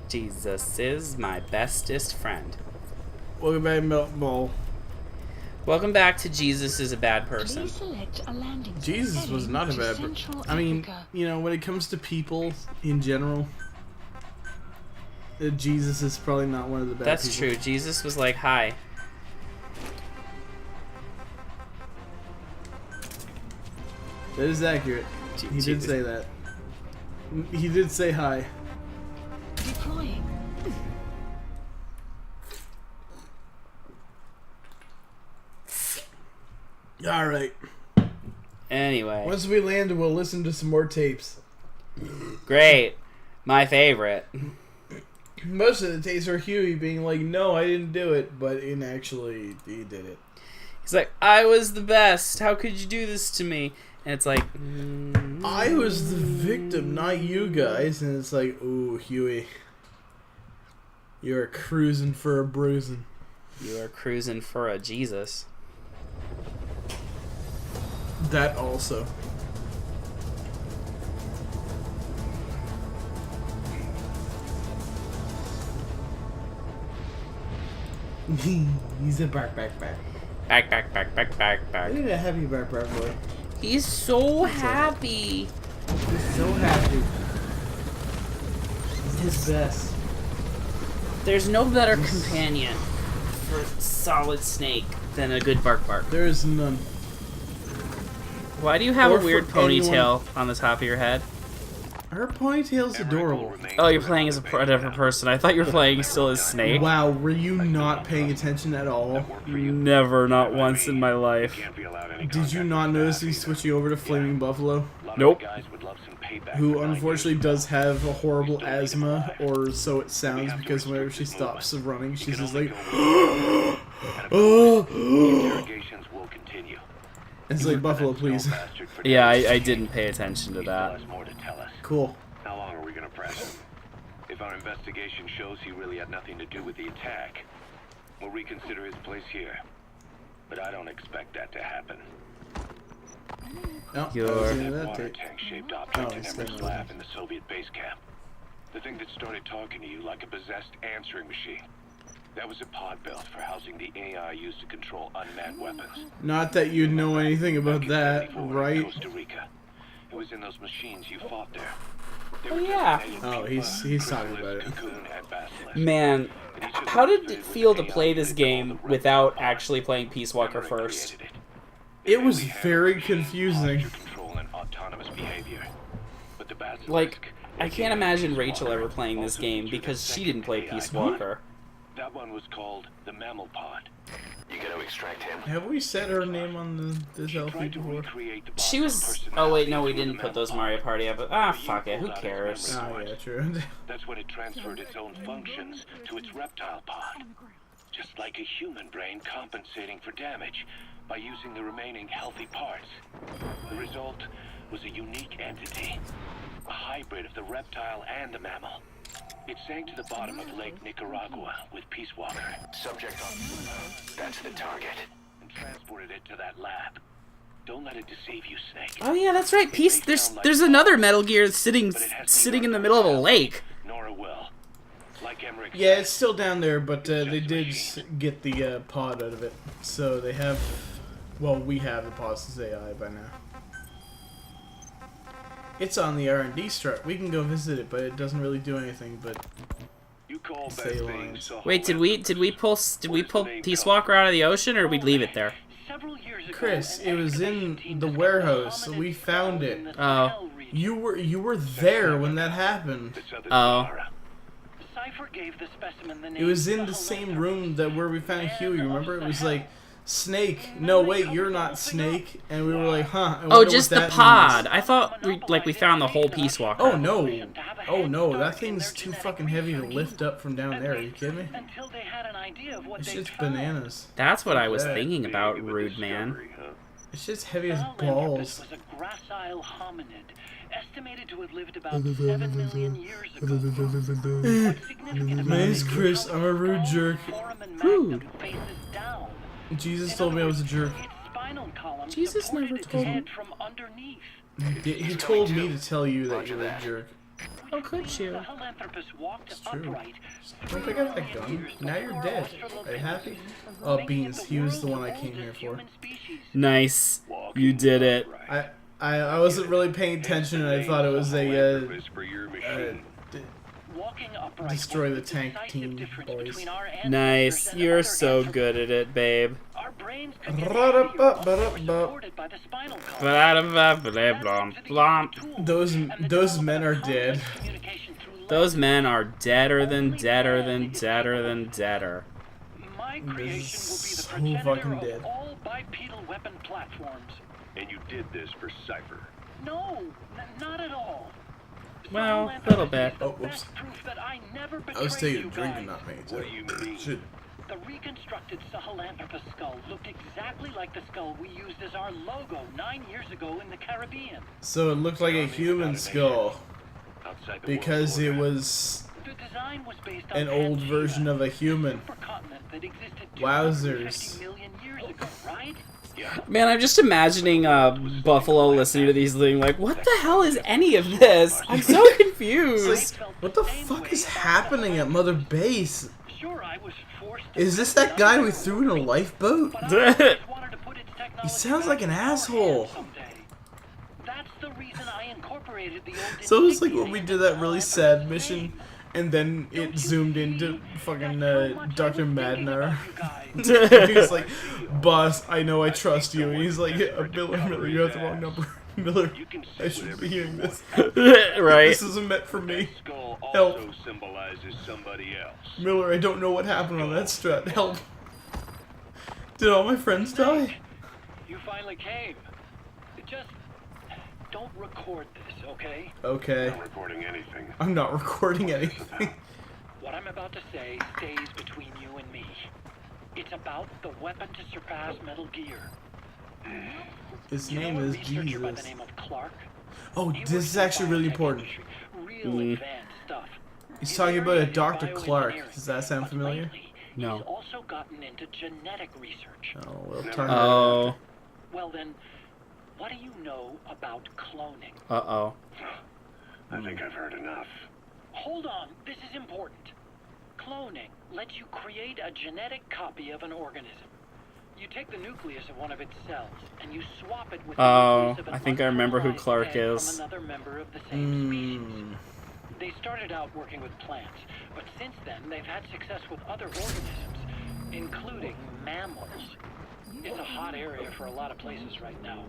Jesus is my bestest friend. Welcome back, Milk Bowl. Welcome back to Jesus is a Bad Person. Jesus was not a bad person. I mean, you know, when it comes to people in general, Jesus is probably not one of the bad That's people. true. Jesus was like, hi. That is accurate. He did say that. He did say hi. Deploying. Alright. Anyway. Once we land, we'll listen to some more tapes. Great. My favorite. Most of the tapes are Huey being like, no, I didn't do it, but in actually, he did it. He's like, I was the best. How could you do this to me? And it's like, I was the victim, not you guys. And it's like, ooh, Huey. You're cruising for a bruising. You are cruising for a Jesus. That also. He's a bark. Back. Look at that happy bark boy. He's so happy. He's so happy. He's his best. There's no better companion for Solid Snake than a good bark. There is none. Why do you have Or a weird for anyone- ponytail on the top of your head? Her ponytail's adorable. Oh, you're playing as a different person. I thought you were playing still as Snake. Wow, were you not paying attention at all? Never, not once in my life. Did you not notice me switching over to Flaming Buffalo? Nope. Who unfortunately does have a horrible asthma, or so it sounds, because whenever she stops running, she's just like, It's like, Buffalo, please. Yeah, I didn't pay attention to that. Cool. How long are we gonna press him? If our investigation shows he really had nothing to do with the attack, we'll reconsider his place here. But I don't expect that to happen. No, You're- that was the end of That that water tape. tank-shaped object Oh, in it's Emerald's still lab in the Soviet base camp. The thing that started talking to you like a possessed answering machine. That was a pod belt for housing the AI used to control unmanned weapons. Not that you'd know anything about that, 1994 in right? Costa Rica. It was in those machines you fought there. They Oh, were yeah. designated Oh, Pupa, he's talking Chrysalis, about it. Cocoon, and Basilisk. Man, And each of how them did it was feel to AI play this that game controlled the without reptile actually playing Peace Walker Memory first? created It was really had very machines confusing. posture control and autonomous behavior. But the Basilisk, Like, I can't aka imagine Peace Rachel Walker, ever playing this also game featured a because she second didn't play AI Peace pod. Walker. That one was called the Mammal Pod. You gotta extract him. Have we said her name on this She LP tried to before? recreate the She Boston was... personality Oh, wait, no, we through the didn't put Mammal those Mario Pod. Party up. Ah, fuck it, who cares? Oh, yeah, true. That's when it transferred its own functions to its reptile pod. Just like a human brain compensating for damage by using the remaining healthy parts. The result was a unique entity, a hybrid of the reptile and the mammal. It sank to the bottom of Lake Nicaragua with Peace Walker. Subject on. That's the target. And transported it to that lab. Don't let it deceive you, Snake. Oh, yeah, that's right. Peace... There's another Metal Gear sitting in the middle of a lake. Nora will. Like Emmerich Yeah, said, it's still down there, but they did get the pod out of it. So they have... Well, we have the pod's AI by now. It's on the R&D strut. We can go visit it, but it doesn't really do anything, but... you call Say that lines. thing Wait, did we pull Peace Walker out of the ocean, or we'd leave it there? Chris, it was in the warehouse. We found it. Oh. You were there when that happened. Oh. It was in the same room that where we found Huey, remember? It was like, Snake, no wait, you're not Snake. And we were like, huh. I Oh, wonder just what the that pod. means. I thought we found the whole Peace Walker. Oh no. Oh no, that thing's too fucking heavy to lift up from down there, are you kidding me? It's just bananas. That's what I was thinking about, rude man. It's just heavy as balls. Was a gracile hominid, estimated to have lived about 7 million years ago. My name's Chris, I'm a rude jerk. Rude. Jesus told me I was a jerk. Jesus never told me. He told me to tell you that you're a jerk. How could you? The Helanthropus walked true. upright. Don't pick up that gun. Now you're dead. Are you happy? Oh, Beans. He was the one I came here for. Nice. You did it. I wasn't really paying attention, and I thought it was a For your machine. Walking upright destroy the was tank decisive team, difference boys. between our ancestors Nice. and You're other so ancestors. good at it, babe. Our brains could get heavier, supported by the spinal column. Blomp. those men are dead. Those men are deader than deader than deader than deader. My creation will be the so progenitor fucking of dead. all bipedal weapon platforms. And you did this for Cypher. No, not at all. Well, a little bit. Oh, whoops. I was taking a drink and not paying What do you attention. mean? Shit. The reconstructed Sahelanthropus skull looked exactly like the skull we used as our logo 9 years ago in the Caribbean. So it looked like a human skull Outside the because world it order. was The design was based on an old Pangea, version of a a human. supercontinent that existed Wowzers. 250 million years ago, right? Man, I'm just imagining Buffalo listening to these things like, what the hell is any of this? I'm so confused. What the fuck is happening at Mother Base? Sure, I was forced to Is this that guy we threw in a lifeboat? but I always wanted to put its technology He sounds like an back in our asshole. hands someday. That's the reason I incorporated the old So it's like insignia when we in did the that really Sahelanthropus sad mission, name. and then it zoomed into fucking Dr. Madnar. Madnar. He's like, boss, I know I trust you. And he's like, Miller, you have the wrong number. Miller, You can say I should whatever be you hearing this. Right. This isn't meant for me. That skull Help. also symbolizes somebody else. Miller, I don't know what happened on that strut. Help. Did all my friends die? You finally came. Just don't record this, okay? Okay. Not recording anything. I'm not recording anything. What I'm about to say stays between you and me. It's about the weapon to surpass Metal Gear. His You name know a is researcher by the Jesus. name of Clark? Oh, He this works is in the actually really biotech important. industry. Real advanced stuff. He's His talking about area a is Dr. Clark. bioengineering, Does that sound but familiar? lately, No. He's also gotten into genetic research. Oh, we'll Never talk about Oh. Well then, what do you know about cloning? Uh-oh. I think I've heard enough. Hold on, this is important. Cloning lets you create a genetic copy of an organism. You take the nucleus of one of its cells and you swap it with the Oh, nucleus of an I think I remember who unfertilized Clark egg is. from another member of the same species. Mm. They started out working with plants, but since then they've had success with other organisms, including mammals. It's a hot area for a lot of places right now.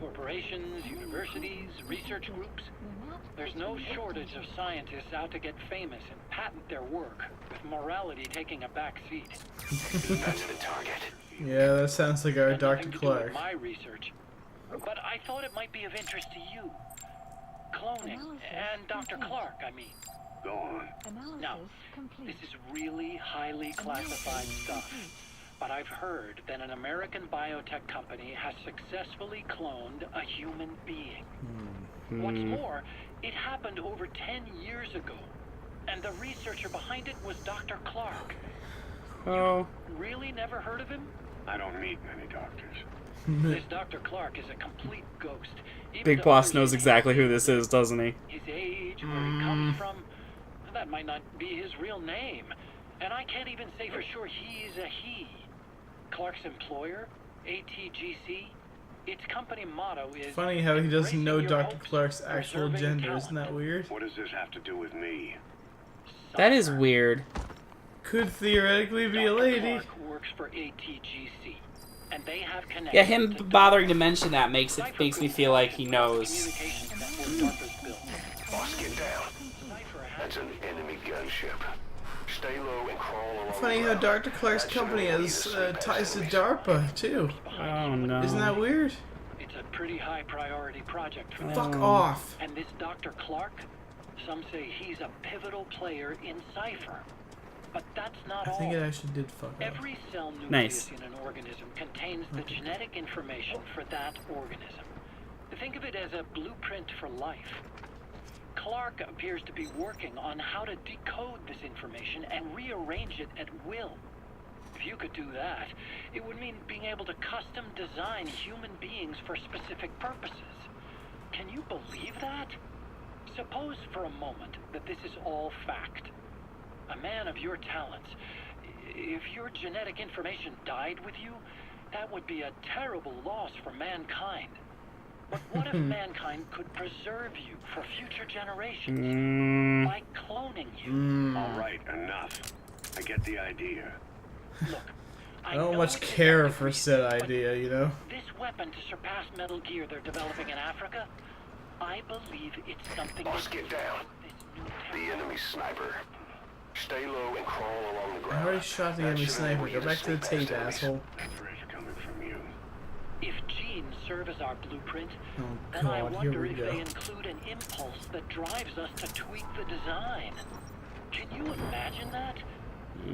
Corporations, universities, research groups. There's no shortage of scientists out to get famous and patent their work, with morality taking a back seat. That's the target. Yeah, that sounds like our Had Dr. nothing to do with Clark. my research, but I thought it might be of interest to you. Cloning, and Dr. Clark, I mean. Go on. Now, this is really highly classified stuff, but I've heard that an American biotech company has successfully cloned a human being. What's more, it happened over 10 years ago, and the researcher behind it was Dr. Clark. Oh. Really never heard of him? I don't need many doctors. This Dr. Clark is a complete ghost. Even Big to Boss others knows in exactly who his this is, doesn't he? His age, where he comes from, that might not be his real name. And I can't even say for sure he's a he. Clark's employer, ATGC, its company motto is... Funny how he doesn't know "Embracing your Dr. hopes, Clark's actual preserving gender. talent." Isn't that weird? What does this have to do with me? That is weird. Could theoretically be a Dr. lady. Clark works for ATGC, and they have connections Yeah, him to bothering to mention that makes Cypher me Group, feel like he the knows. communications network DARPA's built. Boss, get down. Cypher has That's an enemy gunship. Stay low and crawl along. Funny how Dr. Clark's company has ties to DARPA, too. Oh no. Isn't that weird? It's a pretty high priority project for them. Fuck off. And this Dr. Clark, some say he's a pivotal player in Cypher. But that's not I all. think it actually did fuck up. Every cell nucleus Nice. in an organism contains the genetic information for that organism. Think of it as a blueprint for life. Clark appears to be working on how to decode this information and rearrange it at will. If you could do that, it would mean being able to custom design human beings for specific purposes. Can you believe that? Suppose for a moment that this is all fact. A man of your talents, if your genetic information died with you, that would be a terrible loss for mankind. But what if mankind could preserve you for future generations by cloning you? All right, enough. I get the idea. Look, I don't know much it is care a for creep, said but idea, you know? This weapon to surpass Metal Gear they're developing in Africa, I believe it's something Boss, that get could down. use this new The technology. enemy sniper. Stay low and crawl along the I ground. already shot the That enemy should sniper. enable Go you to back to the sneak past tape, enemies. asshole. That threat coming from you. If genes serve as our blueprint, Oh then I god, here wonder we if go. they include an impulse that drives us to tweak the design. Can you imagine that?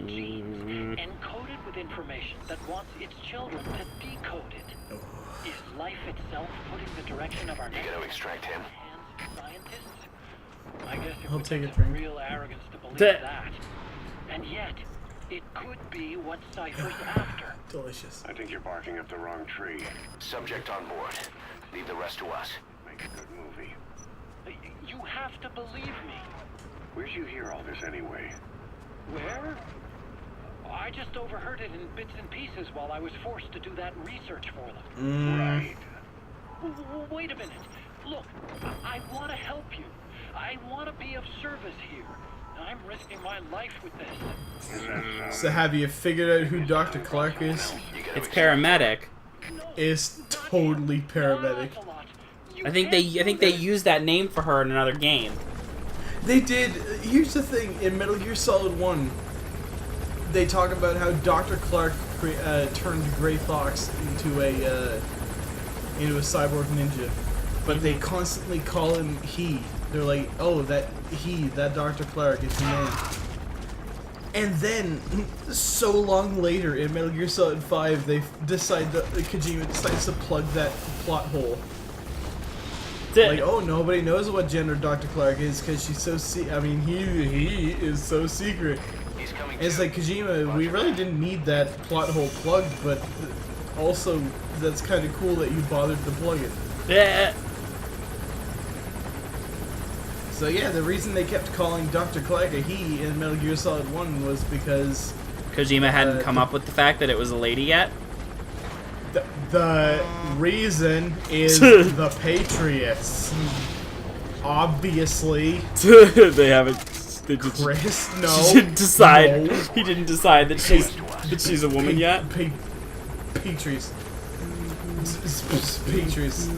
Genes encoded with information that wants its children to decode it. Is life itself putting the direction of our next gotta extract him. hands scientists? I guess it I'll would take take a some drink. real arrogance to believe That- that. And yet, it could be what Cypher's after. Delicious. I think you're barking up the wrong tree. Subject on board. Leave the rest to us. Make a good movie. You have to believe me. Where'd you hear all this anyway? Where? I just overheard it in bits and pieces while I was forced to do that research for them. Right. Wait a minute. Look, I want to help you. I want to be of service here. I'm risking my life with this. So have you figured out who Dr. Clark is? It's paramedic. It's totally paramedic. I think they used that name for her in another game. They did. Here's the thing: in Metal Gear Solid 1, they talk about how Dr. Clark turned Gray Fox into a cyborg ninja, but they constantly call him he. They're like, "Oh, that Dr. Clark is the name." And then, so long later, in Metal Gear Solid 5, Kojima decides to plug that plot hole. Like, oh, nobody knows what gender Dr. Clark is because she's so he is so secret. He's coming And it's too. like, Kojima, we really didn't need that plot hole plugged, but also, that's kind of cool that you bothered to plug it. Yeah. So yeah, the reason they kept calling Dr. Clark a he in Metal Gear Solid 1 was because Kojima hadn't come up with the fact that it was a lady yet. the reason is the Patriots. Obviously. They haven't. They just, Chris, no. He didn't decide. No. He didn't decide that she's a woman yet. Patriots. Patriots.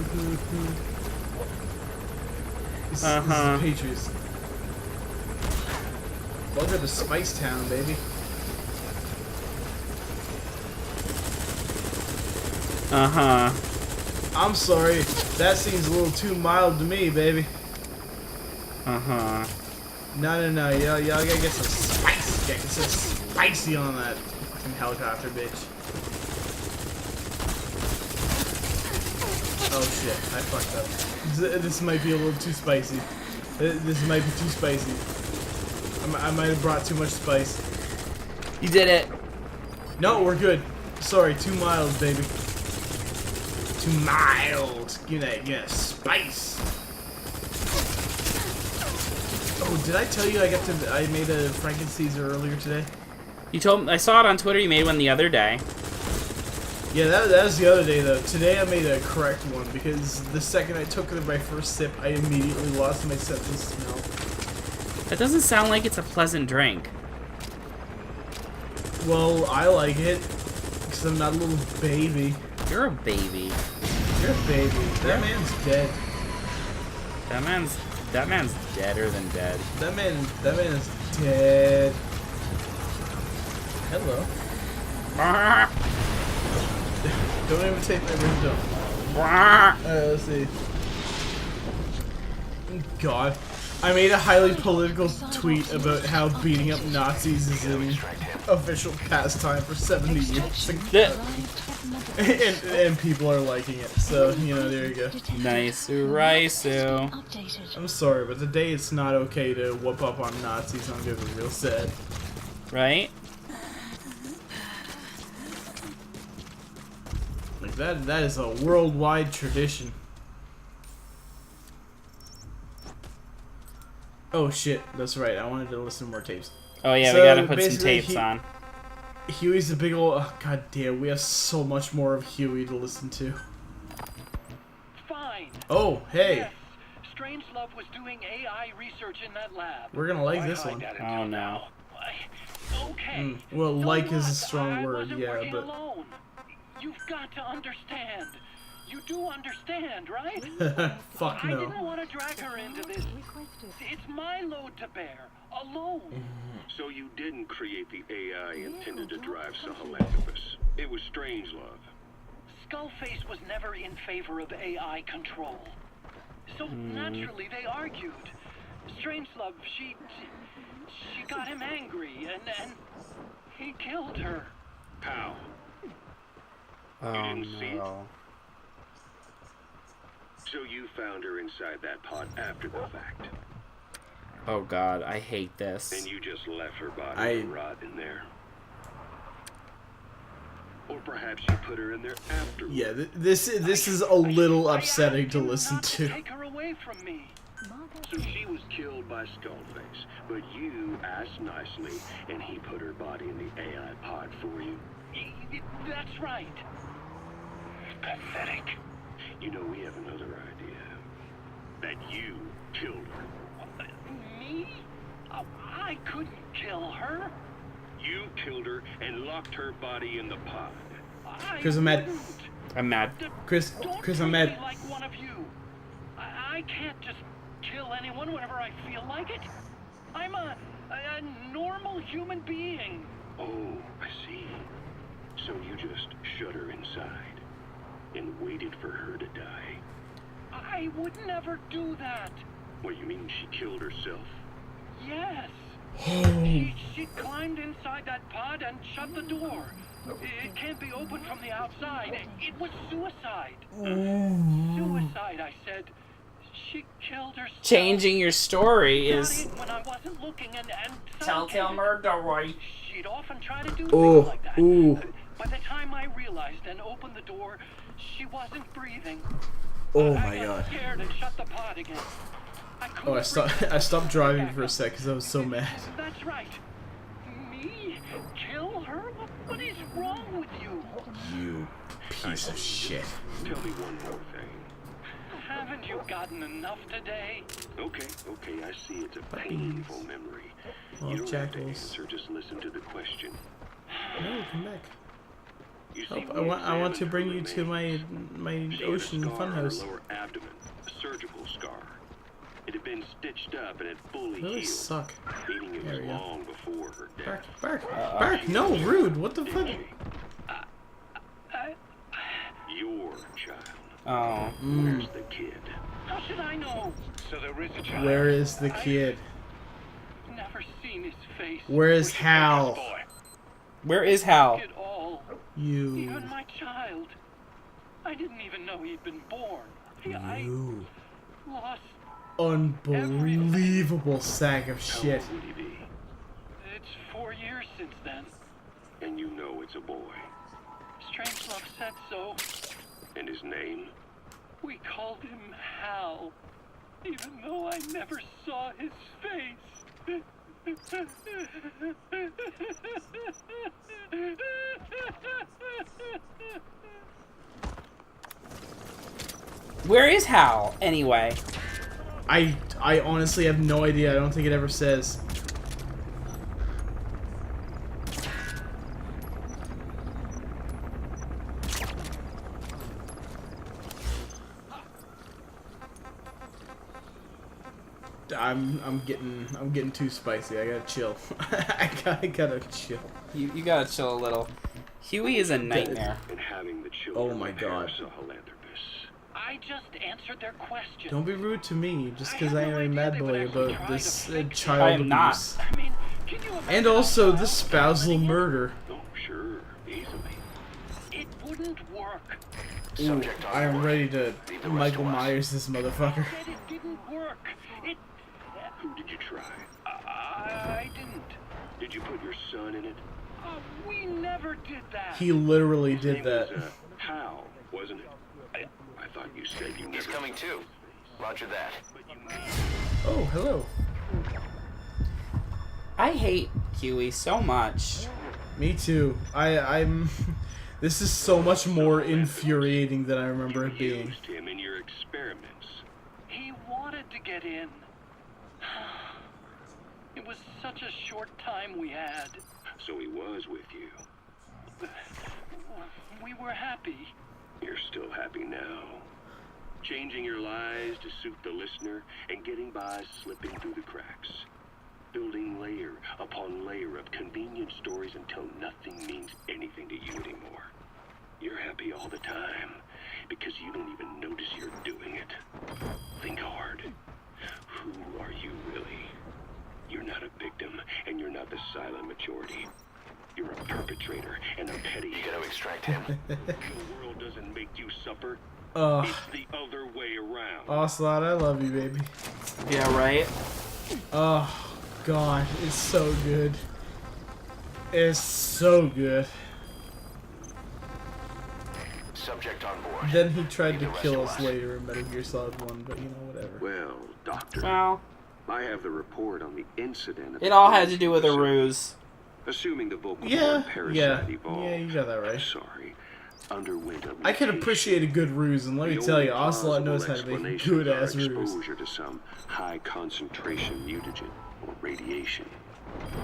Uh-huh. Patriots. Welcome to Spice Town, baby. Uh-huh. I'm sorry, that seems a little too mild to me, baby. Uh-huh. No, y'all gotta get some spice. Get some spicy on that fucking helicopter, bitch. Oh shit, I fucked up. This might be a little too spicy. This might be too spicy. I might have brought too much spice. You did it. No, we're good. Sorry, too mild, baby. Too mild. Give that spice. Oh, did I tell you I made a Franken-Caesar earlier today? You told me, I saw it on Twitter. You made one the other day. Yeah, that was the other day though. Today I made a correct one because the second I took my first sip, I immediately lost my sense of smell. That doesn't sound like it's a pleasant drink. Well, I like it because I'm not a little baby. You're a baby. You're a baby. That man's dead. That man's deader than dead. That man is dead. Hello. Don't even take my ringtone. Let's see. God. I made a highly political tweet about how beating up Nazis is an official pastime for 70 years. And people are liking it. So, you know, there you go. Nice, Raisu. Updated. I'm sorry, but today it's not okay to whoop up on Nazis. I'm gonna be real sad. Right? Like that is a worldwide tradition. Oh shit, that's right. I wanted to listen to more tapes. Oh yeah, So, we gotta put some basically, tapes on. Huey's a big old. Oh, God damn, we have so much more of Huey to listen to. Fine. Oh, hey, Yes. Strangelove was doing AI research in that lab. we're gonna like Why this hide one. that until Oh no. now? Okay. Well, So like is a what? strong I word, wasn't yeah, working but alone. You've got to understand. You do understand, right? fuck I no. didn't want to drag her into this. It's my load to bear, alone. So you didn't create the AI intended to drive Sahelanthropus. It was Strangelove. Skullface was never in favor of AI control. So naturally they argued. Strangelove, she got him angry and he killed her. How? Oh didn't see it? no. So you found her inside that pod after the fact. Oh god, I hate this. And you just left her body to rot in there. Or perhaps you put her in there after. Yeah, this is a little upsetting to listen to. Take her away from me. So she was killed by Skullface, but you asked nicely, and he put her body in the AI pod for you. That's right. Pathetic. You know, we have another idea. That you killed her. Me? I couldn't kill her. You killed her and locked her body in the pod. Chris, I'm mad. wouldn't. I'm mad. Chris, Don't Chris, treat I'm me mad. like one of you. I can't just kill anyone whenever I feel like it. I'm a normal human being. Oh, I see. So you just shut her inside and waited for her to die. I would never do that. What, you mean she killed herself? Yes. She climbed inside that pod and shut the door. It can't be opened from the outside. It was suicide. Suicide, I said. She killed herself. Changing your story Got is it when I wasn't looking and telltale suffocated. murder, Roy. She'd often try to do Oh, things like that. ooh. By the time I realized and opened the door, she wasn't breathing. Oh I my got god. scared and shut the pod again. Oh, I stopped driving for a sec because I was so mad. That's right. Me? Kill her? What is wrong with you? You piece of shit. Tell me one more thing. Haven't you gotten enough today? Okay, I see it's a painful memory. Oh, You don't have to jackals. answer, just listen to the question. No, come back. You see, Help, we I want to examined bring her you to remains. my She had a ocean scar on her funhouse. lower abdomen, a surgical scar. It had been stitched up and had fully Those healed, suck. meaning it There was we go. long before her Bark, death. bark, bark! No, rude! What the fuck? Didn't she? Your child. Oh. Where's the kid? How should I know? So there is a child. Where is the kid? Never seen his face. Where is Hal? Where is Hal? At all. You. Even my child. I didn't even know he'd been born. I You. lost. Unbelievable sack of How shit. old would he be? It's 4 years since then. And you know it's a boy. Strangelove said so. And his name? We called him Hal, even though I never saw his face. Where is Hal, anyway? I honestly have no idea. I don't think it ever says. I'm getting too spicy. I gotta chill. I gotta chill. You gotta chill a little. Huey is a nightmare. And having the children Oh my repair God. Sahelanthropus. I just answered their question. Don't be rude to me just because I I had am no a idea mad they would boy actually about try this to fix child I am not. abuse. I mean, can you imagine And also a the child spousal living in- murder. Oh, sure. Easily. It wouldn't work. Ooh, I am ready to Michael Myers this motherfucker. I said it didn't work. It. Who did you try? I didn't. Did you put your son in it? We never did that. He literally His did name that. was, Hal, wasn't it? I thought you said you never... He's coming too. Roger that. But you may... Oh, hello. I hate Huey so much. Me too. I'm. This is so much more infuriating than I remember it being. Used him in your experiments. He wanted to get in. It was such a short time we had. So he was with you. We were happy. You're still happy now. Changing your lies to suit the listener and getting by slipping through the cracks. Building layer upon layer of convenient stories until nothing means anything to you anymore. You're happy all the time because you don't even notice you're doing it. Think hard. Who are you really? You're not a victim, and you're not the silent majority. You're a perpetrator and a petty. You gotta extract him. The world doesn't make you suffer. It's the other way around. Ocelot, I love you, baby. Yeah, right? Oh, God, it's so good. It's so good. Subject on board. Then he tried to kill us later in Metal Gear Solid 1, but you know, whatever. Well, Doctor, Well, I have the report on the incident. it all had to do with a ruse. Assuming the vocal Yeah, cord parasite yeah, evolved. yeah, you got that right. Sorry. Underwent a I can mutation. appreciate a good ruse, and let me The tell you, only Ocelot knows how to plausible make a good-ass explanations are ruse. exposure to some high concentration mutagen or radiation.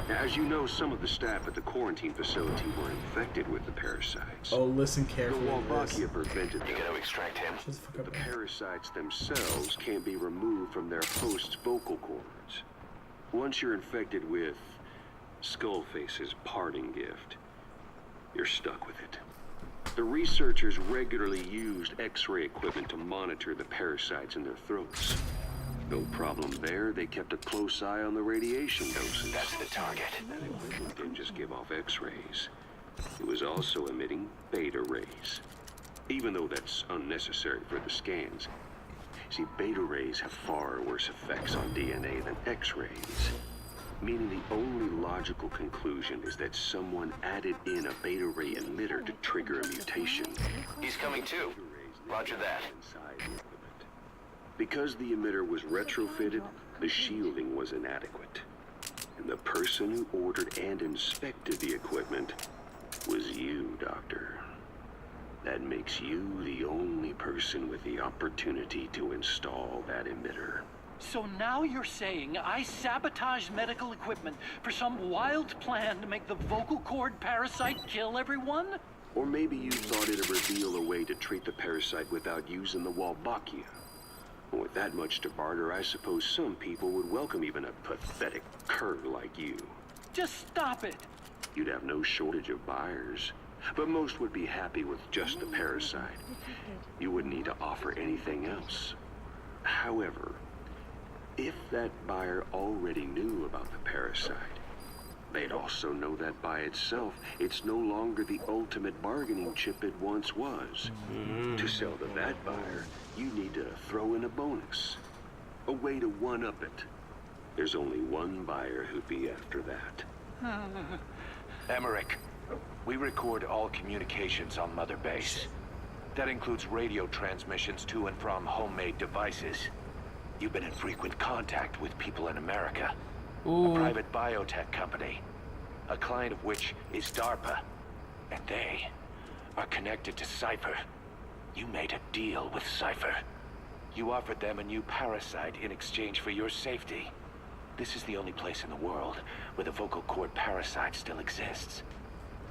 Now, as you know, some of the staff at the quarantine facility were infected with the parasites. Oh, listen The carefully to this. Wolbachia prevented them. You gotta extract him. Shut the fuck The up, man. parasites themselves can't be removed from their host's vocal cords. Once you're infected with Skullface's parting gift, you're stuck with it. The researchers regularly used X-ray equipment to monitor the parasites in their throats. No problem there, they kept a close eye on the radiation doses. That's the target. That equipment didn't just give off X-rays. It was also emitting beta rays. Even though that's unnecessary for the scans. See, beta rays have far worse effects on DNA than X-rays. Meaning the only logical conclusion is that someone added in a beta ray emitter to trigger a mutation. He's coming too. Roger that. Because the emitter was retrofitted, the shielding was inadequate. And the person who ordered and inspected the equipment was you, Doctor. That makes you the only person with the opportunity to install that emitter. So now you're saying I sabotaged medical equipment for some wild plan to make the vocal cord parasite kill everyone? Or maybe you thought it'd reveal a way to treat the parasite without using the Wolbachia. With that much to barter, I suppose some people would welcome even a pathetic cur like you. Just stop it. You'd have no shortage of buyers, but most would be happy with just the parasite. You wouldn't need to offer anything else. However, if that buyer already knew about the parasite, they'd also know that by itself, it's no longer the ultimate bargaining chip it once was. To sell to that buyer, you need to throw in a bonus. A way to one-up it. There's only one buyer who'd be after that. Emmerich, we record all communications on Mother Base. That includes radio transmissions to and from homemade devices. You've been in frequent contact with people in America. Ooh. A private biotech company, a client of which is DARPA, and they are connected to Cypher. You made a deal with Cypher. You offered them a new parasite in exchange for your safety. This is the only place in the world where the vocal cord parasite still exists.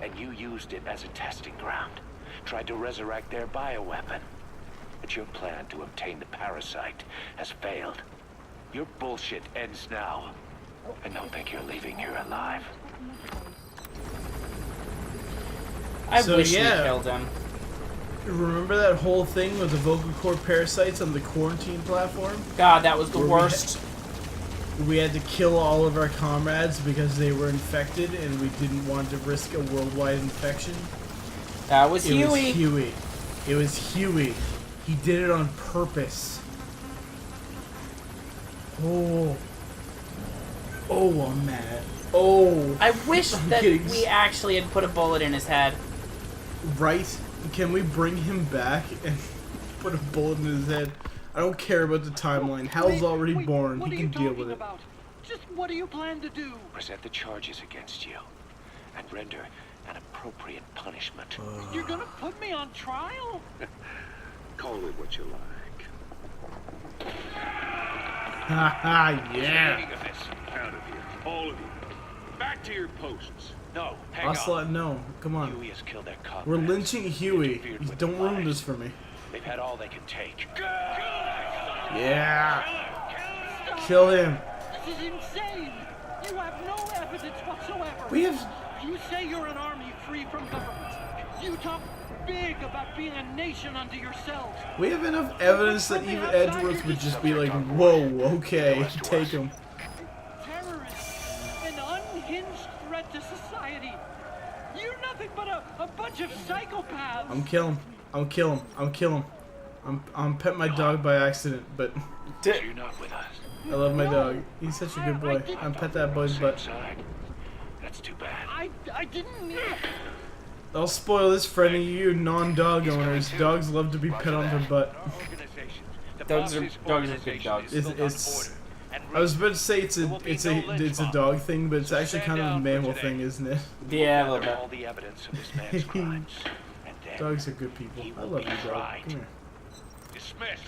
And you used it as a testing ground, tried to resurrect their bioweapon. But your plan to obtain the parasite has failed. Your bullshit ends now. And don't think you're leaving here alive. I So, wish yeah. we killed him. Remember that whole thing with the vocal cord parasites on the quarantine platform? God, that was the Where we worst. We had to kill all of our comrades because they were infected and we didn't want to risk a worldwide infection. That was It Huey. was Huey. It was Huey. He did it on purpose. Oh. Oh, I'm mad. Oh. I wish I'm that getting we actually had put a bullet in his head. Right? Can we bring him back and put a bullet in his head? I don't care about the timeline. Hal's already born. What He are you can deal talking with it. about? Just what do you plan to do? Present the charges against you and render an appropriate punishment. You're gonna put me on trial? Call it what you like. Haha, Who's yeah. the meaning of this? Out of here, all of you. Back to your posts. No, hang on. Ocelot, no. Come on. Huey has killed their comrades. We're lynching Huey. Interfered with Don't their ruin lives. this for me. They've had all they can take. Yeah. Kill him. This is insane! You have no evidence whatsoever! We have... You say you're an army free from government. You talk big about being a nation unto yourselves. We have enough evidence that even Edgeworth would just be like, whoa, okay, take him. Terrorists, an unhinged threat to society. You're nothing but a bunch of psychopaths. I'm killing him. I'm killing him. I'm killing him. I'm pet my dog by accident, but You're not with us. I love my dog. He's such a good boy. I'm pet that boy's Same butt. side. That's too bad. I didn't mean. I'll spoil this for any of you non-dog owners. Dogs love to be pet on their butt. Our organization, the Dogs are- boss's dogs are good organization dogs. is It's- built on it's- order and I was about to say it's a reason. dog thing, but it's So actually stand kind of a down for mammal today. thing, isn't it? Yeah, a gather little all bit. the evidence of this man's crimes, and then Dogs are good people. I love you, dog. Come here. dismiss.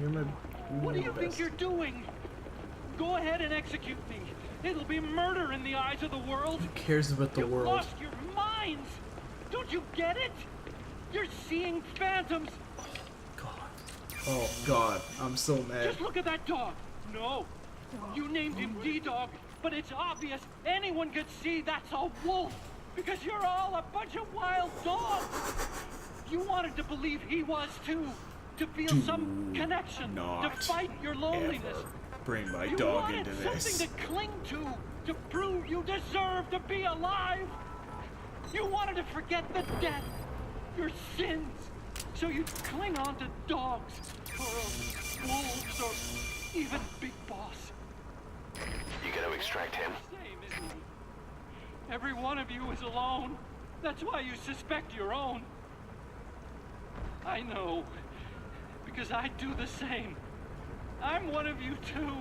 You're my, What do you're you the think best. you're doing? Go ahead and execute me. It'll be murder in the eyes of the world. Who cares about the You've world? lost your minds. Don't you get it? You're seeing phantoms. God. Oh God, I'm so mad. Just look at that dog. No. You named him D-Dog, but it's obvious anyone could see that's a wolf because you're all a bunch of wild dogs. You wanted to believe he was too, to feel some connection, to fight your loneliness. Bring my You wanted something to cling to prove you deserve to be alive. You wanted to forget the death, your sins, so you'd cling on to dogs, or wolves, or even Big Boss. You gotta extract him. Same, isn't he? Every one of you is alone. That's why you suspect your own. I know, because I do the same. I'm one of you too.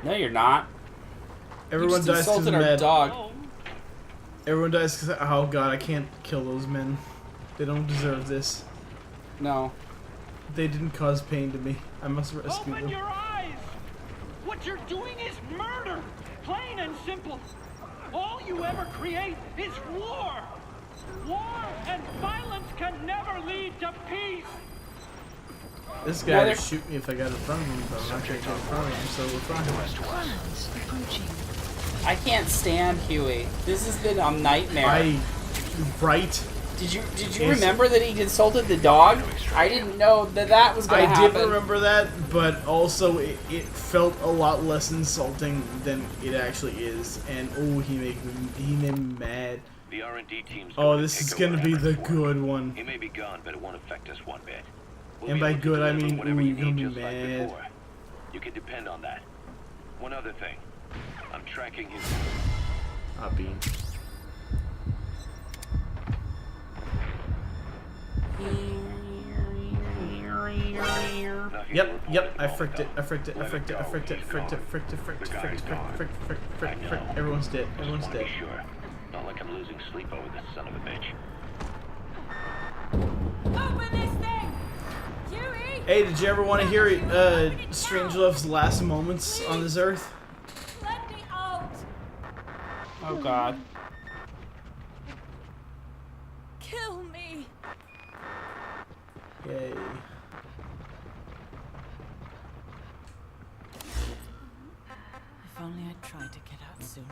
No, you're not. Everyone you just dies because insulted of our mad. dog. Alone. Everyone dies because oh God, I can't kill those men. They don't deserve this. No. They didn't cause pain to me. I must rescue Open them. your eyes! What you're doing is murder! Plain and simple! All you ever create is war! War and violence can never lead to peace! This No, guy they're- would shoot me if I got in front of him, but I'm not gonna get in front of him, so we're fine. Clouds approaching. I can't stand Huey. This has been a nightmare. Right? Did you Yes. remember that he insulted the dog? I didn't know that was gonna I happen. did remember that, but also it felt a lot less insulting than it actually is. And oh, he made me mad. The R&D team's Oh, going to this take is over gonna be the Everett's good work. one. He may be gone, but it won't affect us one bit. We'll And be by able to good, I deliver mean, whatever ooh, you you're gonna need be just like mad. before. You can depend on that. One other thing. I'm tracking his... Ah, bean. Yep, I fricked it. Everyone's dead. Everyone's dead. Sure. Not like I'm losing sleep over this son of a bitch. Open this thing! Huey! Hey, did you ever want to hear Strangelove's last moments on this earth? Let me out! Oh God. Kill me! Yay. If only I'd tried to get out sooner.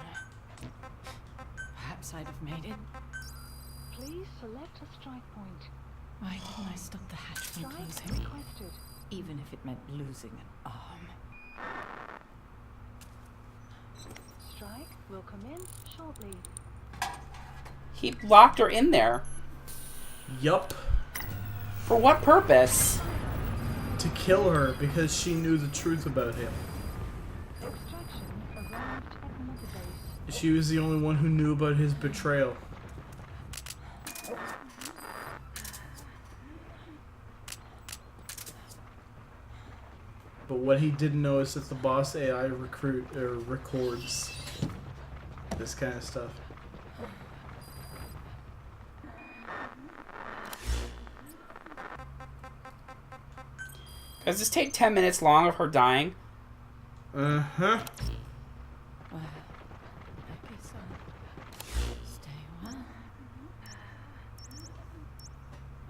Perhaps I'd have made it. Please select a strike point. Why didn't I stop the hatch from Strike closing? requested. Even if it meant losing an arm. Strike will commence shortly. He locked her in there. Yup. For what purpose? To kill her because she knew the truth about him. Extraction arrived at the mother base. She was the only one who knew about his betrayal. but what he didn't know is that the boss AI records this kind of stuff. Does this take 10 minutes long of her dying? Uh-huh. Well, I guess I'll stay well.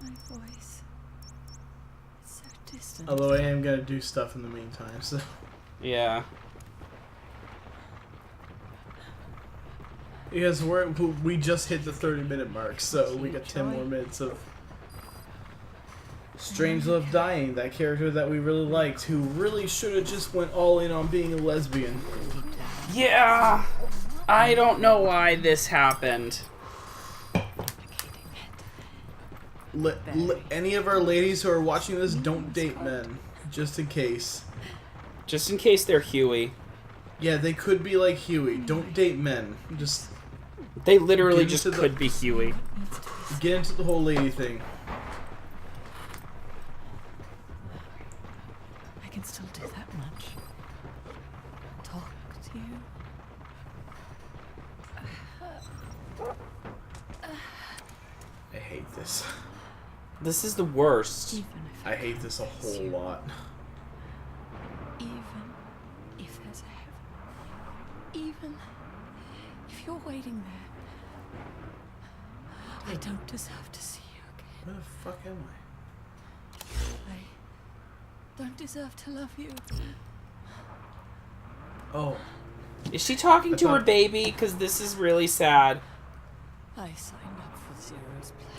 My voice. It's so distant. Although I am gonna do stuff in the meantime, so... Yeah. Because we just hit the 30-minute mark, so we got 10 more minutes of Strangelove dying, that character that we really liked, who really should have just went all in on being a lesbian. Yeah. I don't know why this happened. Any of our ladies who are watching this, don't date men, just in case. Just in case they're Huey. Yeah, they could be like Huey. Don't date men. Just They literally just could be Huey. get into the whole lady thing. I can still do that much. Talk to you. I hate this. This is the worst. Even if I hate this a whole lot. Even if there's a heaven. Even if you're waiting there. I don't deserve to see you again. Where the fuck am I? I don't deserve to love you. Oh. Is she talking to her baby? Because this is really sad. I signed up for Zero's plan.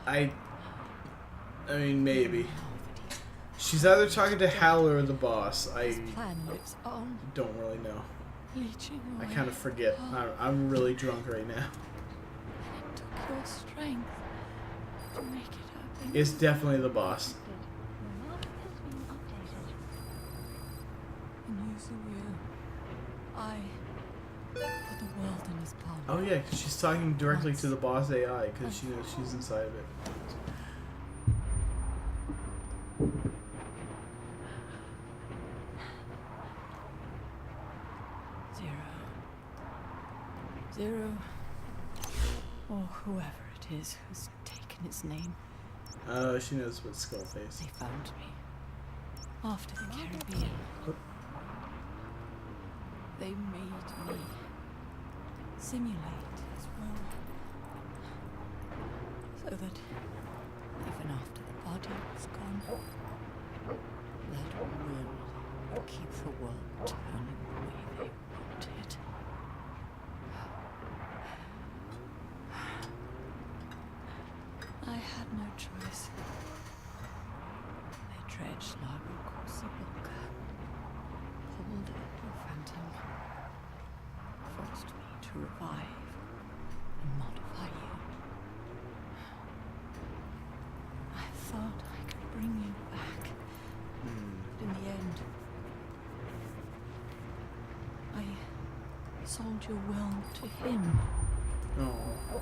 I mean, maybe. She's either talking to Hal or the boss. I His plan lives on, don't really know. leeching I away. kind of forget. I'm really drunk right now. It took your strength to make it happen. It's definitely the boss. And using you, I put the world in his palm. Oh yeah, because she's talking directly to the boss AI because she knows she's inside of it. Zero, or whoever it is who's taken his name, Oh, she knows what Skullface. they found me. After the Caribbean. They made me simulate his will. So that even after the body was gone, that will would keep the world turning the way they wanted. I had no choice. They dredged Lago Corsiboca, pulled up your phantom, forced me to revive and modify you. I thought I could bring you back, but in the end, I sold your will to him. Oh.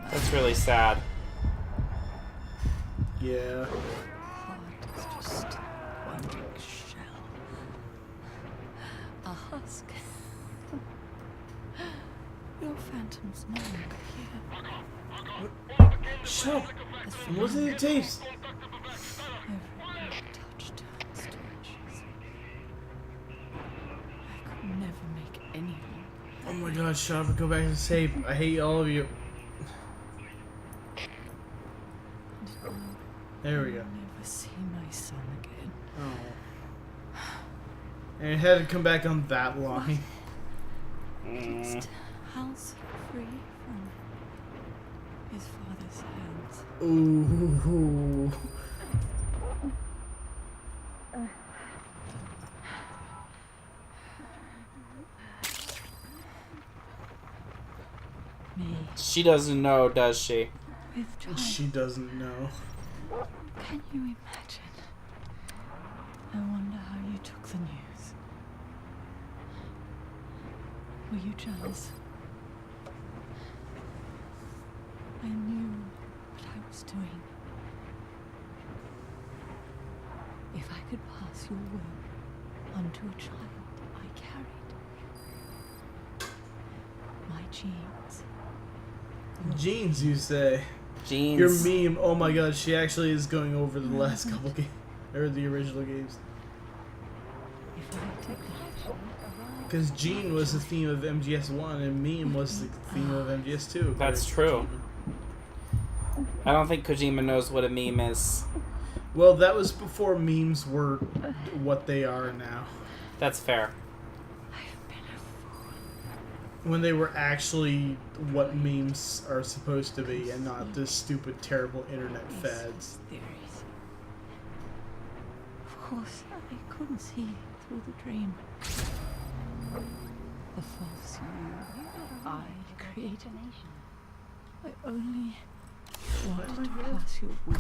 That's really sad. Yeah. Heart is just one big shell. A husk. Your phantom's no longer here. Shut up. As for What's in your taste? every touch turns to ashes. I could never make anyone. Oh my god, shut up and go back to the tape. I hate all of you. There we go. I'll never see my son again. Oh. And it had to come back on that line. Just Hal's free from his father's hands. Ooh. Me She doesn't know, does she? with child. She doesn't know. Can you imagine? I wonder how you took the news. Were you jealous? could pass your will onto a child I carried. My genes. Jeans, you say? Jeans. Your meme. Oh my god, she actually is going over the last couple games. Or the original games. If I take that, Because Gene was the theme of MGS1 and meme was the theme of MGS2. That's true. I don't think Kojima knows what a meme is. Well, that was before memes were what they are now. That's fair. I've been a fool. When they were actually what memes are supposed to be and not the stupid, terrible internet fads. Theories. Of course, I couldn't see through the dream. The false you I created. I only wanted to pass your will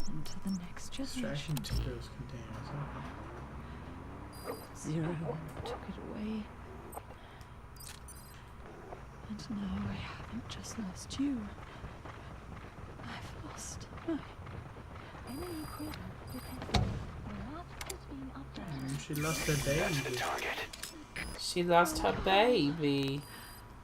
into the next Extraction generation. to those containers. Okay. Zero took it away. And now I haven't just lost you. I've lost my... She lost her That's the baby. target. She lost her baby.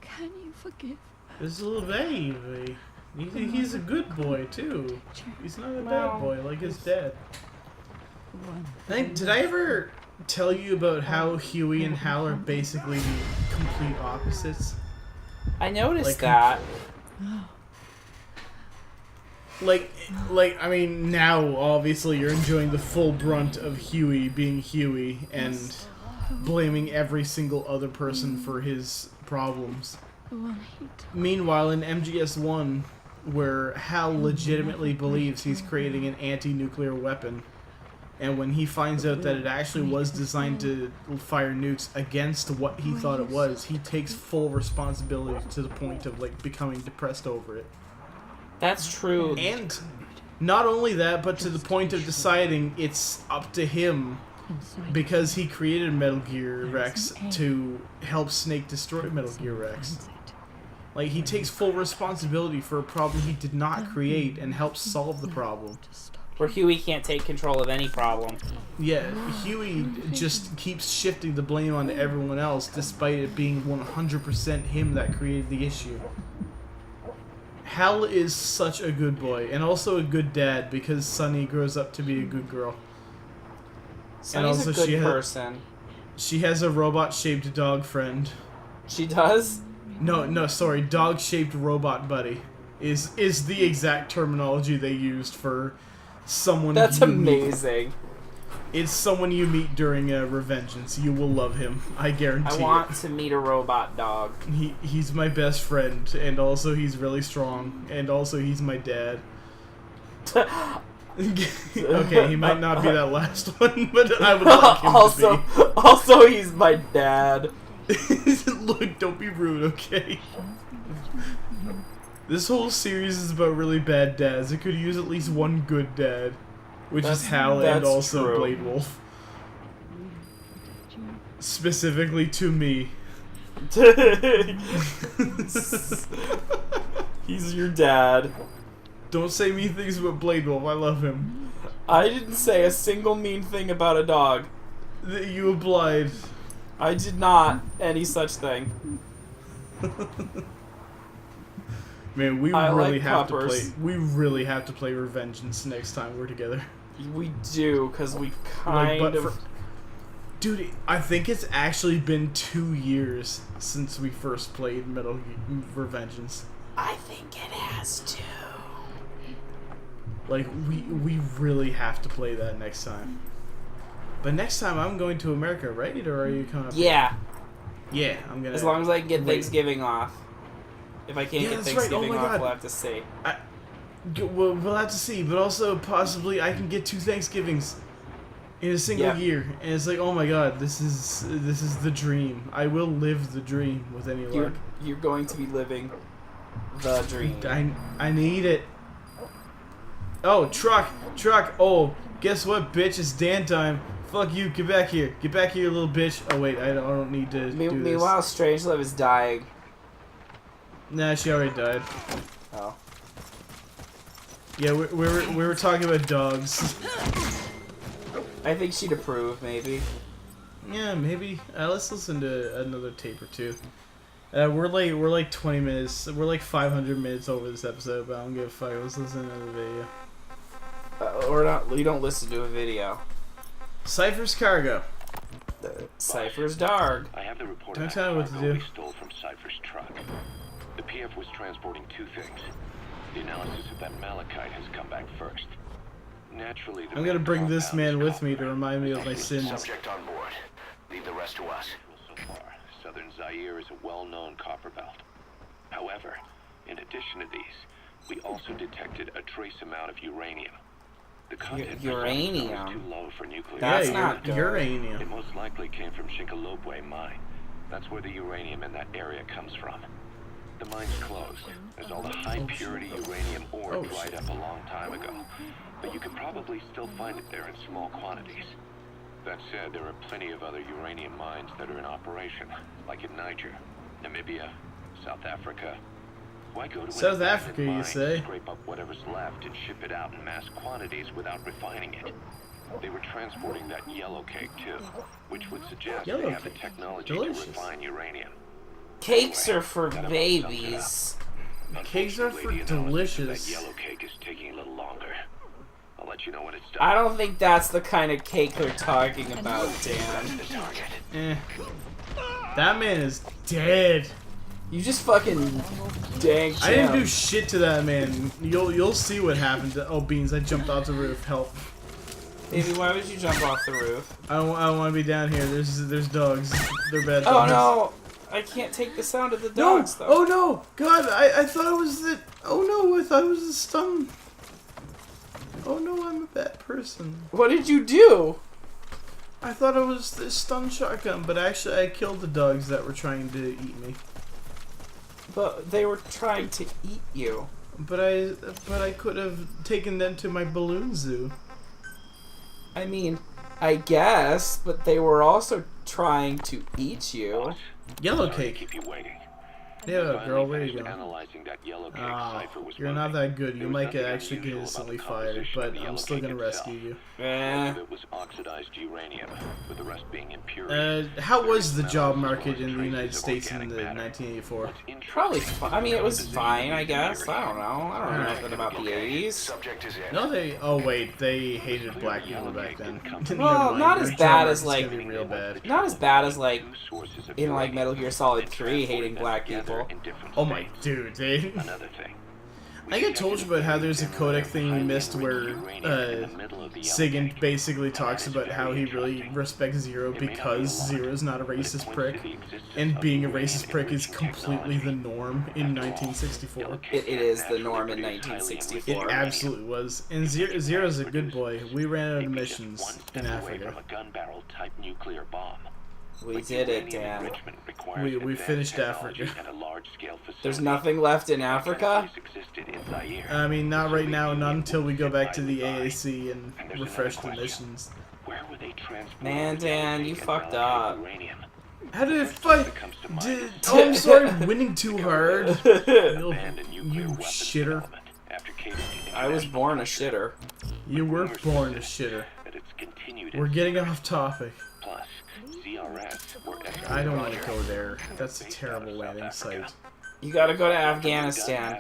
Can you forgive? This little baby. He's a good boy too. He's not a bad boy like his dad. Did I ever tell you about how Huey and Hal are basically the complete opposites? I noticed Like, that. Like, I mean, now obviously you're enjoying the full brunt of Huey being Huey and blaming every single other person for his problems. Meanwhile, in MGS1, where Hal legitimately believes he's creating an anti-nuclear weapon, and when he finds out that it actually was designed to fire nukes against what he thought it was, he takes full responsibility to the point of, like, becoming depressed over it. That's true. And not only that, but to the point of deciding it's up to him because he created Metal Gear Rex to help Snake destroy Metal Gear Rex. Like, he takes full responsibility for a problem he did not create and helps solve the problem. Where Huey can't take control of any problem. Yeah, Huey just keeps shifting the blame onto everyone else despite it being 100% him that created the issue. Hal is such a good boy, and also a good dad, because Sunny grows up to be a good girl. Sunny's a good person. She has a robot-shaped dog friend. She does? No, sorry, dog-shaped robot buddy is the exact terminology they used for someone. That's you meet. amazing. It's someone you meet during Revengeance. You will love him, I guarantee. I want to meet a robot dog. He's my best friend, and also he's really strong, and also he's my dad. Okay, he might not be that last one, but I would like him to be. Also, he's my dad. Look, don't be rude, okay? This whole series is about really bad dads. It could use at least one good dad, which is Hal and also true. Blade Wolf. Specifically to me. He's your dad. Don't say mean things about Blade Wolf. I love him. I didn't say a single mean thing about a dog. You obliged. I did not any such thing. Man, we I really like have puppers. to play. We really have to play Revengeance next time we're together. We do, because we Like, kind but of... Dude, I think it's actually been 2 years since we first played Metal Gear Revengeance. I think it has too. Like, we really have to play that next time. But next time I'm going to America, right? Or are you coming up? Yeah, Yeah, I'm gonna. as long as I can get Wait. Thanksgiving off. If I can't Yeah, get that's right. Oh Thanksgiving my off, God. we'll have to see. Well, we'll have to see, but also possibly I can get 2 Thanksgivings in a single Yeah. year, and it's like, oh my god, this is the dream. I will live the dream with any luck. You're going to be living the dream. I need it. Oh, truck. Oh, guess what, bitch? It's Dan time. Fuck you. Get back here, you little bitch. Oh wait, I don't need to do this. Meanwhile, Strangelove is dying. Nah, she already died. Oh. Yeah, we were talking about dogs. I think she'd approve, maybe. Yeah, maybe. Let's listen to another tape or two. We're like 20 minutes. We're like 500 minutes over this episode, but I don't give a fuck. Let's listen to the video. Or not. You don't listen to a video. Cypher's cargo. Cypher's Darg. I have the report Don't of tell me what to cargo do. we stole from Cypher's truck. The PF was transporting two things. The analysis of that malachite has come back first. Naturally, the I'm gonna bring this compound man is with me to copper. remind me of my sins. Subject on board. Leave the rest to us. So far, southern Zaire is a well-known copper belt. However, in addition to these, we also detected a trace amount of uranium. The content uranium? was too low for nuclear. That's Yeah, not good. uranium. It most likely came from Shinkalobwe mine. That's where the uranium in that area comes from. The mine's closed, as all the high-purity uranium ore dried up a long time ago. But you can probably still find it there in small quantities. That said, there are plenty of other uranium mines that are in operation, like in Niger, Namibia, South Africa. Why go to South an abandoned Africa, you mine say? to scrape up whatever's left and ship it out in mass quantities without refining it? They were transporting that yellow cake too, which would suggest Yellow they have the cake. technology Delicious. to refine uranium. Cakes are for babies. Cakes are for Unfortunately, the analysis of delicious. That yellow cake is taking a little longer. I'll let you know when it's done. I don't think that's the kind of cake they're talking about, Dan. The target. Eh. That man is dead. You just fucking danked I didn't him. do shit to that man. You'll see what happened. Oh, Beans! I jumped off the roof. Help! Baby, why would you jump off the roof? I don't want to be down here. There's dogs. They're bad Oh dogs. no! I can't take the sound of the No! dogs, though. Oh no! God! I thought it was the. Oh no! I thought it was the stun. Oh no! I'm a bad person. What did you do? I thought it was the stun shotgun, but actually I killed the dogs that were trying to eat me. But they were trying to eat you. But I could have taken them to my balloon zoo. I mean, I guess, but they were also trying to eat you. Yellow Sorry to cake. keep you waiting. Yeah, girl, where you Finally going? analyzing that yellow cake Oh, Cypher was you're not moving. that good. There You was might nothing actually get unusual instantly about the fired, composition but of the I'm yellow still cake gonna itself. rescue you. Most Eh. of it was oxidized uranium, with the rest being impurities. How was the Traces job of market in the traces United of States in organic the matter. 1984? What's interesting Probably is fine. the I mean, it was composition fine, of I the guess. I uranium. don't know. I don't know nothing about the 80s. Subject is in. No, they. Oh wait, they hated black people back then. Never Well, mind, not their as job bad as, market's like- gonna be real bad. Not as bad as, like, Two sources of in, like, uranium Metal Gear Solid and 3 hating transported them black together people. in different Oh my states. dude, they. Another thing. I think I told you about how there's a codec thing we missed where Sigint basically talks about how he really respects Zero because Zero's not a racist prick, and being a racist prick is completely the norm in 1964. It is the norm in It 1964. absolutely was. And Zero's a good boy. We ran out of missions in Africa. We did it, Dan. We finished Africa. There's nothing left in Africa? I mean, not right now, not until we go back to the AAC and refresh the missions. Man, Dan, you fucked up. How did it fight? Oh, I'm sorry, I'm winning too hard. You shitter. I was born a shitter. You were born a shitter. We're getting off topic. I don't want to go there. That's a terrible landing site. You gotta go to Afghanistan.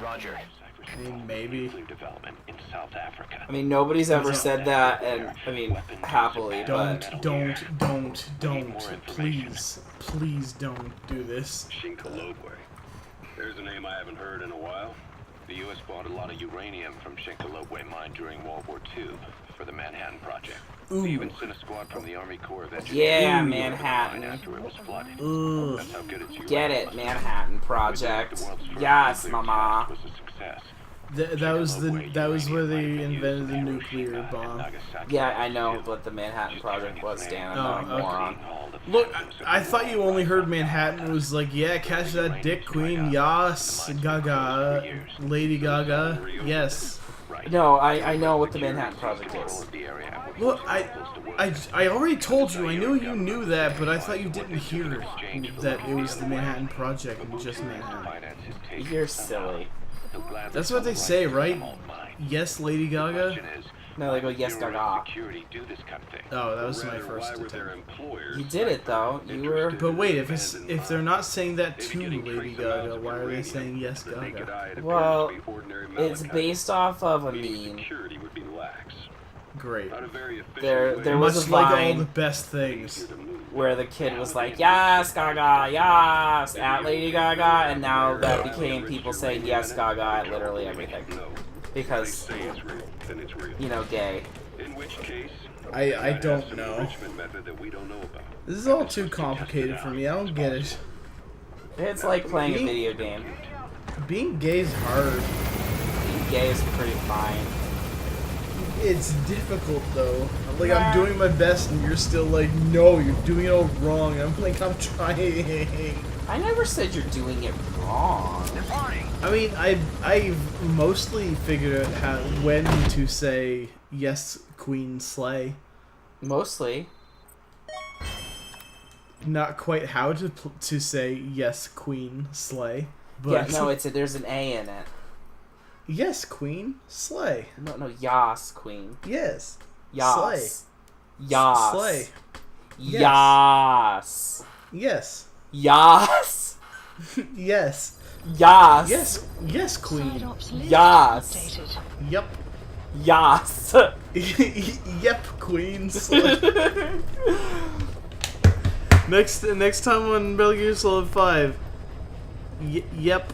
Roger. I mean, maybe. I mean, nobody's ever said that, and, I mean, happily, but... Don't. Please don't do this. Shinkalobwe. There's a name I haven't heard in a while. The U.S. bought a lot of uranium from Shinkalobwe mine during World War II for the Manhattan Project. They even sent a squad from the Army Corps of Engineers Yeah, to the Manhattan. mine after it was flooded. Ugh. That's how good its uranium Get it, was. Manhattan The Project. world's first Yes, nuclear mama. test was a success. That was where they invented the nuclear bomb. Yeah, I know what the Manhattan Project was, Dan. I'm not a Oh, okay. moron. Look, I thought you only heard Manhattan was like, yeah, catch that dick, Queen, yas, Gaga, Lady Gaga, yes. No, I know what the Manhattan Project is. Look, I already told you, I knew you knew that, but I thought you didn't hear that it was the Manhattan Project and just Manhattan. You're silly. That's what they say, right? Yes, Lady Gaga? No, they go, yes, Bureau of Gaga. Security do this kind of thing? Oh, that was my Rather, first why were their attempt. employers You did it, though. You were... interested But wait, in if they're not saying that maybe to getting Lady trace amounts Gaga, of why are they uranium? saying yes, The naked Gaga? eye, it appears Well, to be ordinary it's malachite, based off of a meaning meme. security would be lax. Great. Not a very efficient There way was Much a like all Vine the best things. to move. where the kid was like, yes, Gaga, yes, at Lady Gaga, and now that became people saying yes, Gaga at literally everything. No. Because, They say it's real, then it's real. you know, gay. In which case, I might don't have some know. enrichment method that we don't know about. This is all too complicated for me. I don't get it. It's like playing a video game. Being gay is hard. Being gay is pretty fine. It's difficult though. Like I'm doing my best, and you're still like, no, you're doing it all wrong. I'm like, I'm trying. I never said you're doing it wrong. I mean, I've mostly figured out when to say yes, Queen Slay. Mostly. Not quite how to say yes, Queen Slay. Yeah, But no, there's an A in it. yes, Queen Slay. No, yas, queen. Yes. Yas. Slay. Yas. Slay. Yas. Yes. Yas. Yes. Yas. Yes. Yes, Queen. Psyops list Yas. updated. Yep. Yas. Yep, Queen Slay. Next time on Metal Gear Solid 5. Yep.